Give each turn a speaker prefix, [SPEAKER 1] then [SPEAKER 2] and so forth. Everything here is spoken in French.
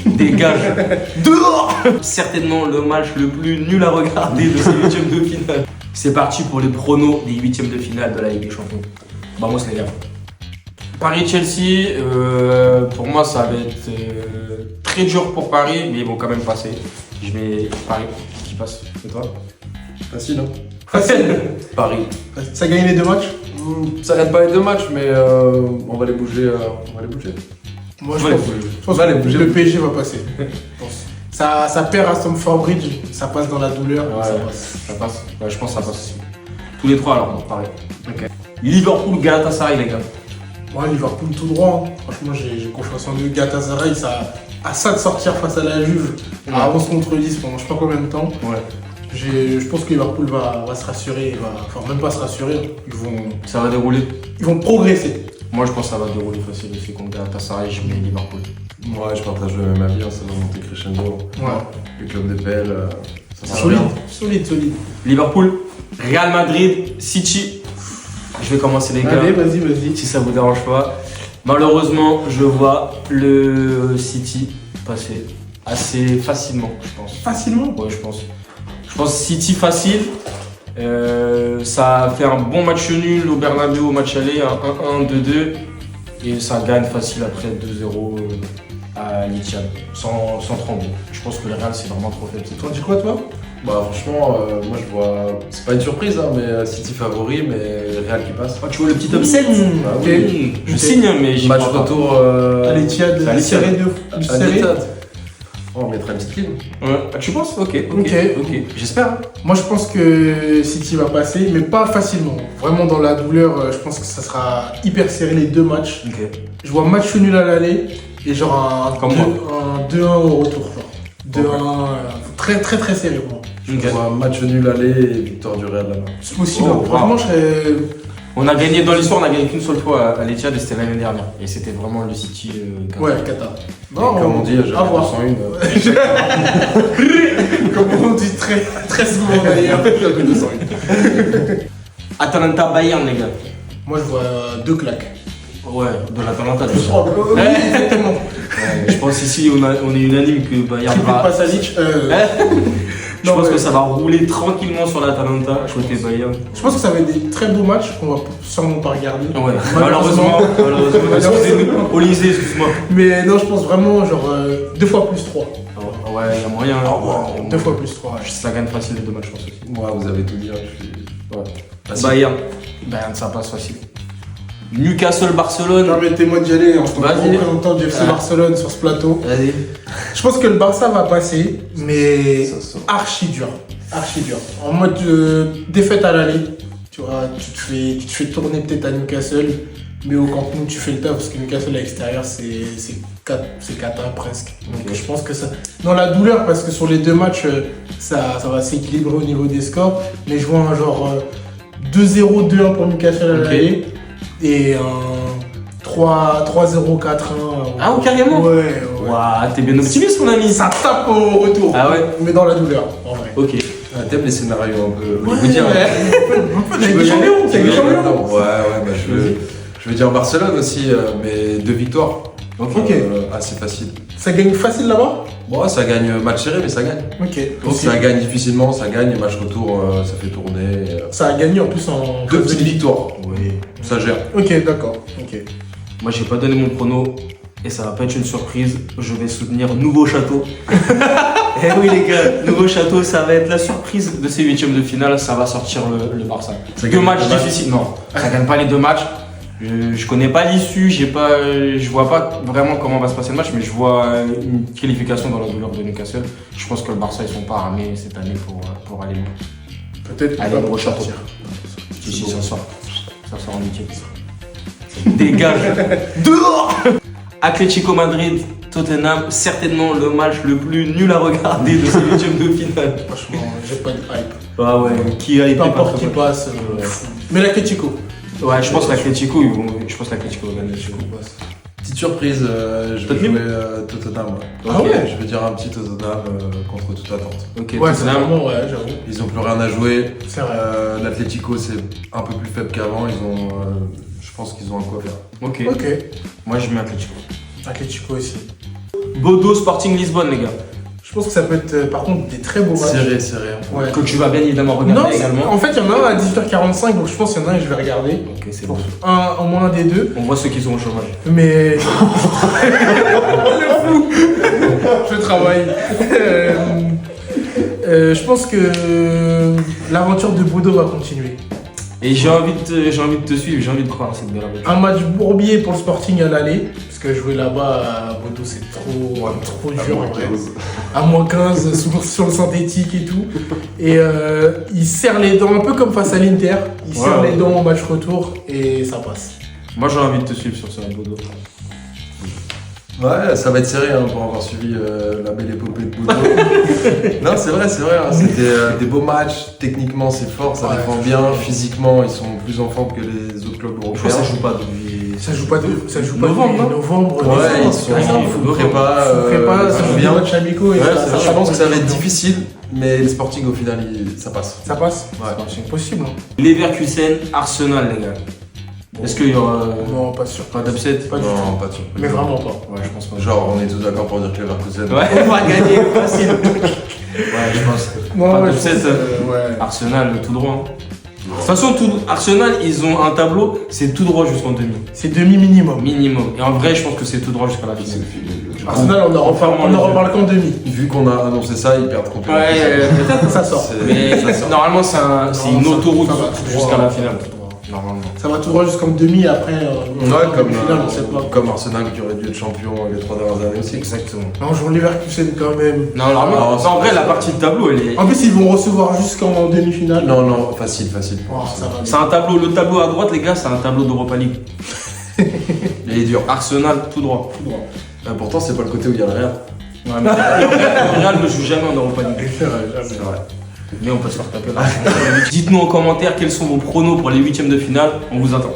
[SPEAKER 1] Dégage. Dehors. Certainement le match le plus nul à regarder de ces huitièmes de finale. C'est parti pour les pronos des huitièmes de finale de la Ligue des Champions. Vamos les gars. Paris-Chelsea, pour moi ça va être très dur pour Paris, mais ils vont quand même passer. Je mets Paris qui passe. Et toi?
[SPEAKER 2] Facile, hein.
[SPEAKER 1] Facile. Paris.
[SPEAKER 3] Ça gagne les deux matchs?
[SPEAKER 2] Ça gagne pas les deux matchs, mais on va les bouger.
[SPEAKER 3] Moi,
[SPEAKER 1] Ouais,
[SPEAKER 3] je pense que le PSG va passer. Je pense. Ça perd à Stamford Bridge, ça passe dans la douleur.
[SPEAKER 1] Ouais,
[SPEAKER 3] Ça passe.
[SPEAKER 1] ça passe. Ouais, je pense que ça passe aussi. Tous les trois alors, bon, pareil. Ok. Liverpool, Galatasaray les gars.
[SPEAKER 3] Moi, Liverpool tout droit. Hein. Franchement, j'ai confiance en eux. Galatasaray, ça a ça de sortir face à la Juve à 11 contre 10 pendant je sais pas combien de temps.
[SPEAKER 1] Ouais.
[SPEAKER 3] Je pense que Liverpool va se rassurer. Enfin, même pas se rassurer.
[SPEAKER 1] Ça va dérouler.
[SPEAKER 3] Ils vont progresser.
[SPEAKER 1] Moi je pense que ça va dérouler facile aussi contre Galatasaray, je mets Liverpool.
[SPEAKER 2] Ouais, je partage le même avis, hein, ça va monter crescendo.
[SPEAKER 3] Ouais.
[SPEAKER 2] Le club d'EPL, ça sert à
[SPEAKER 3] Solide,
[SPEAKER 2] rien.
[SPEAKER 3] solide.
[SPEAKER 1] Liverpool, Real Madrid, City. Je vais commencer les gars.
[SPEAKER 3] Allez, vas-y.
[SPEAKER 1] Si ça vous dérange pas. Malheureusement, je vois le City passer assez facilement, je pense.
[SPEAKER 3] Facilement.
[SPEAKER 1] Ouais, je pense. Je pense City facile. Ça a fait un bon match nul au Bernabeu au match aller, un 1-1, 2-2. Et ça gagne facile après 2-0 à l'Etihad, sans trembler. Je pense que le Real c'est vraiment trop faible.
[SPEAKER 3] T'en dis quoi toi?
[SPEAKER 2] Bah, franchement, moi je vois. C'est pas une surprise, hein, mais City favori, mais Real qui passe.
[SPEAKER 1] Oh, tu vois le petit upset?
[SPEAKER 2] Bah
[SPEAKER 3] Ok.
[SPEAKER 2] oui.
[SPEAKER 1] Je
[SPEAKER 3] Ok.
[SPEAKER 1] signe, mais j'y
[SPEAKER 2] Match
[SPEAKER 1] crois pas.
[SPEAKER 2] retour.
[SPEAKER 3] À l'Etihad,
[SPEAKER 1] c'est à l'Etihad.
[SPEAKER 3] serré
[SPEAKER 2] à
[SPEAKER 3] serré.
[SPEAKER 2] l'Etihad. Oh, on mettra une petite ligne.
[SPEAKER 1] Ouais. Ah, tu penses? Ok.
[SPEAKER 3] Ok.
[SPEAKER 1] J'espère. Hein.
[SPEAKER 3] Moi, je pense que City va passer, mais pas facilement. Vraiment dans la douleur, je pense que ça sera hyper serré les deux matchs.
[SPEAKER 1] Ok.
[SPEAKER 3] Je vois match nul à l'aller et genre un
[SPEAKER 1] Comme
[SPEAKER 3] 2-1 au retour. Genre. 2-1, très serré pour moi.
[SPEAKER 2] Je vois un match nul aller et victoire du Real là-bas.
[SPEAKER 3] C'est possible.
[SPEAKER 1] Oh,
[SPEAKER 3] hein. Franchement, je serais.
[SPEAKER 1] On a gagné dans l'histoire, on a gagné qu'une seule fois à l'Etihad et c'était l'année dernière. Et c'était vraiment le City.
[SPEAKER 3] Ouais, Qatar.
[SPEAKER 2] Et comme on dit, j'ai
[SPEAKER 3] à voir.
[SPEAKER 2] 101.
[SPEAKER 3] Comme on dit très souvent d'ailleurs.
[SPEAKER 2] J'avais 201.
[SPEAKER 1] Atalanta Bayern les gars.
[SPEAKER 3] Moi, je vois deux claques.
[SPEAKER 1] Ouais, de l'Atalanta déjà.
[SPEAKER 3] Oh, oui, exactement.
[SPEAKER 1] Ouais, je pense ici on est unanime que Bayern
[SPEAKER 3] Triple
[SPEAKER 1] va.
[SPEAKER 3] Pasalic.
[SPEAKER 1] Je pense que ça va rouler tranquillement sur l'Atalanta côté Bayern.
[SPEAKER 3] Je pense que ça va être des très beaux matchs qu'on va sûrement pas regarder.
[SPEAKER 1] Ouais, malheureusement. Excusez-nous. Olysée, excuse-moi.
[SPEAKER 3] Mais non, je pense vraiment genre 2 fois plus 3.
[SPEAKER 1] Ouais, il y a moyen. Ouais,
[SPEAKER 3] 2 fois plus 3.
[SPEAKER 1] Ça gagne facile les deux matchs, je pense aussi.
[SPEAKER 2] Moi, vous avez tout dit. Hein, je suis.
[SPEAKER 1] Ouais.
[SPEAKER 2] Facile.
[SPEAKER 1] Bayern, ça passe facile. Newcastle-Barcelone.
[SPEAKER 3] Permettez-moi d'y aller en tant que
[SPEAKER 1] Vas-y.
[SPEAKER 3] représentant du FC
[SPEAKER 1] Ouais.
[SPEAKER 3] Barcelone sur ce plateau.
[SPEAKER 1] Vas-y.
[SPEAKER 3] Je pense que le Barça va passer, mais
[SPEAKER 2] Ça sort.
[SPEAKER 3] archi dur. Archi dur. En mode défaite à l'aller. Tu vois, tu te fais tourner peut-être à Newcastle, mais au Camp Nou, tu fais le taf parce que Newcastle à l'extérieur, c'est cata presque. Donc
[SPEAKER 1] Ok.
[SPEAKER 3] je pense que ça. Dans la douleur, parce que sur les deux matchs, ça va s'équilibrer au niveau des scores, mais je vois un genre 2-0, 2-1 pour Newcastle à
[SPEAKER 1] Ok.
[SPEAKER 3] l'aller et un 3-0, 4-1.
[SPEAKER 1] Ah, ouais, carrément?
[SPEAKER 3] Ouais.
[SPEAKER 1] Waouh, t'es bien optimiste, mon ami.
[SPEAKER 3] Ça tape au retour.
[SPEAKER 1] Ah ouais?
[SPEAKER 3] Mais dans la douleur, en vrai.
[SPEAKER 1] Ok.
[SPEAKER 2] Ah, t'aimes les scénarios un peu.
[SPEAKER 3] Ouais,
[SPEAKER 2] Je veux dire.
[SPEAKER 3] Avec des champions, c'est des champions.
[SPEAKER 2] Ouais, bah, je veux dire Barcelone aussi, mais 2 victoires.
[SPEAKER 1] Ok.
[SPEAKER 3] Ok.
[SPEAKER 2] Assez facile.
[SPEAKER 3] Ça gagne facile là-bas?
[SPEAKER 2] Bon, ça gagne match serré, mais ça gagne.
[SPEAKER 3] Ok.
[SPEAKER 2] Donc ça gagne difficilement, ça gagne, et match retour, ça fait tourner.
[SPEAKER 3] Ça a gagné en plus en.
[SPEAKER 2] 2 petites victoires,
[SPEAKER 1] Oui.
[SPEAKER 2] ça gère.
[SPEAKER 3] Ok, d'accord. Ok.
[SPEAKER 1] Moi, j'ai pas donné mon prono et ça va pas être une surprise. Je vais soutenir Nouveau Château. Eh oui, les gars, Nouveau Château, ça va être la surprise de ces huitièmes de finale. Ça va sortir le Barça.
[SPEAKER 2] Ça
[SPEAKER 1] Deux
[SPEAKER 2] gagne
[SPEAKER 1] matchs
[SPEAKER 2] les deux matchs.
[SPEAKER 1] difficiles. Non, ça gagne pas les deux matchs. Je connais pas l'issue, je vois pas vraiment comment va se passer le match, mais je vois une qualification dans la douleur de Newcastle. Je pense que le Barça, ils sont pas armés cette année pour aller loin.
[SPEAKER 3] Peut-être
[SPEAKER 1] Allez,
[SPEAKER 3] qu'il va
[SPEAKER 1] gros chapeau.
[SPEAKER 3] sortir.
[SPEAKER 1] Si, ça sort. Ça sort en huitième. Dégage. Dehors. Atlético Madrid, Tottenham, certainement le match le plus nul à regarder de ces huitièmes de finale.
[SPEAKER 3] Franchement, j'ai pas de hype.
[SPEAKER 1] Ah ouais, qui a été
[SPEAKER 3] Peu importe qui
[SPEAKER 1] pas
[SPEAKER 3] passe.
[SPEAKER 1] Ouais.
[SPEAKER 3] Mais l'Atletico.
[SPEAKER 1] Ouais, je pense que l'Atlético, va gagner.
[SPEAKER 2] Petite surprise, je vais
[SPEAKER 1] Tottenham
[SPEAKER 2] jouer Tottenham. Ouais.
[SPEAKER 3] Ah ouais.
[SPEAKER 2] Je vais dire un petit Tottenham contre toute attente.
[SPEAKER 1] Ok,
[SPEAKER 3] Ouais, c'est
[SPEAKER 1] Tottenham.
[SPEAKER 3] vraiment, ouais, j'avoue.
[SPEAKER 2] Ils ont plus rien à jouer.
[SPEAKER 3] C'est vrai.
[SPEAKER 2] L'Atlético c'est un peu plus faible qu'avant. Je pense qu'ils ont un quoi faire.
[SPEAKER 1] Ok.
[SPEAKER 3] Ok.
[SPEAKER 1] Moi, je mets Atlético.
[SPEAKER 3] Atletico aussi.
[SPEAKER 1] Bodo Sporting Lisbonne, les gars.
[SPEAKER 3] Je pense que ça peut être par contre des très beaux matchs.
[SPEAKER 2] Serré.
[SPEAKER 3] Ouais.
[SPEAKER 1] Que tu vas bien évidemment regarder
[SPEAKER 3] Non,
[SPEAKER 1] également.
[SPEAKER 3] en fait, il y en a un à 18h45, donc je pense qu'il y en a un que je vais regarder.
[SPEAKER 1] Ok, c'est bon.
[SPEAKER 3] Au moins un des deux.
[SPEAKER 1] On voit ceux qui sont au chômage.
[SPEAKER 3] Mais. Le fou. Je travaille. Je pense que l'aventure de Bodo va continuer.
[SPEAKER 1] Et j'ai envie de te suivre, j'ai envie de croire à cette belle aventure.
[SPEAKER 3] Un match bourbier pour le Sporting à l'aller, parce que jouer là-bas à Bodo c'est trop dur en vrai. À moins 15 sur le synthétique et tout. Et il serre les dents, un peu comme face à l'Inter. Il serre les dents au match retour et ça passe.
[SPEAKER 1] Moi j'ai envie de te suivre sur ce Bodo.
[SPEAKER 2] Ouais, ça va être serré pour avoir suivi la belle épopée de Bodo. Non, c'est vrai, c'était des beaux matchs. Techniquement, c'est fort, ça défend bien. Physiquement, ils sont plus en forme que les autres clubs
[SPEAKER 1] Je crois
[SPEAKER 2] européens.
[SPEAKER 1] que ça joue pas depuis.
[SPEAKER 3] Ça joue pas
[SPEAKER 1] Novembre,
[SPEAKER 3] depuis
[SPEAKER 1] non
[SPEAKER 3] novembre.
[SPEAKER 2] Ouais, ils sont
[SPEAKER 1] Novembre.
[SPEAKER 2] prépa,
[SPEAKER 3] ça joue
[SPEAKER 2] bien.
[SPEAKER 3] bien match amicaux et
[SPEAKER 2] Ouais,
[SPEAKER 3] ça
[SPEAKER 2] je pense que ça va être
[SPEAKER 3] champion.
[SPEAKER 2] difficile, mais le Sporting au final, ça passe.
[SPEAKER 3] Ça passe.
[SPEAKER 2] Ouais.
[SPEAKER 3] C'est possible. Hein.
[SPEAKER 1] Leverkusen, Arsenal, les gars. Est-ce qu'il y aura
[SPEAKER 3] Non, pas sûr.
[SPEAKER 1] pas d'upset?
[SPEAKER 3] Pas du tout.
[SPEAKER 2] Non, pas de surprise.
[SPEAKER 3] Mais vraiment pas.
[SPEAKER 1] Ouais, je pense pas.
[SPEAKER 2] Genre, on est tous d'accord pour dire que Leverkusen.
[SPEAKER 1] Ouais, on va gagner, facile. Ouais, je pense.
[SPEAKER 3] Non,
[SPEAKER 1] Pas
[SPEAKER 3] ouais,
[SPEAKER 1] d'upset,
[SPEAKER 3] je pense, ouais.
[SPEAKER 1] Arsenal, tout droit. hein. De toute façon, Arsenal, ils ont un tableau, c'est tout droit jusqu'en demi.
[SPEAKER 3] C'est demi minimum.
[SPEAKER 1] Minimum. Et en vrai, je pense que c'est tout droit jusqu'à la finale.
[SPEAKER 3] Arsenal, on en reparle qu'en demi.
[SPEAKER 2] Vu qu'on a annoncé ça, ils perdent complètement.
[SPEAKER 1] Ouais, peut-être.
[SPEAKER 3] Ça sort.
[SPEAKER 1] Mais normalement, c'est une autoroute
[SPEAKER 3] ça va tout
[SPEAKER 1] jusqu'à
[SPEAKER 3] droit.
[SPEAKER 1] la finale. Normalement.
[SPEAKER 3] Ça va tout droit jusqu'en demi et après.
[SPEAKER 2] Comme,
[SPEAKER 3] finale, on sait pas.
[SPEAKER 2] comme Arsenal qui aurait dû être champion les 3 dernières années aussi.
[SPEAKER 1] Exactement.
[SPEAKER 3] Non, joue Leverkusen quand même.
[SPEAKER 1] Non, normalement,
[SPEAKER 2] Non,
[SPEAKER 1] en vrai, la partie de tableau, elle est.
[SPEAKER 3] En plus, ils vont recevoir jusqu'en demi-finale.
[SPEAKER 2] Non, facile.
[SPEAKER 3] Oh, ça va.
[SPEAKER 1] C'est un tableau, le tableau à droite, les gars, c'est un tableau d'Europa League.
[SPEAKER 2] Il est dur.
[SPEAKER 1] Arsenal, tout droit.
[SPEAKER 2] Pourtant, c'est pas le côté où il y a le Real.
[SPEAKER 1] Ouais, mais le Real ne joue jamais en Europa League.
[SPEAKER 3] C'est vrai.
[SPEAKER 1] Mais on peut se faire taper là. Dites-nous en commentaire quels sont vos pronos pour les huitièmes de finale. On vous attend.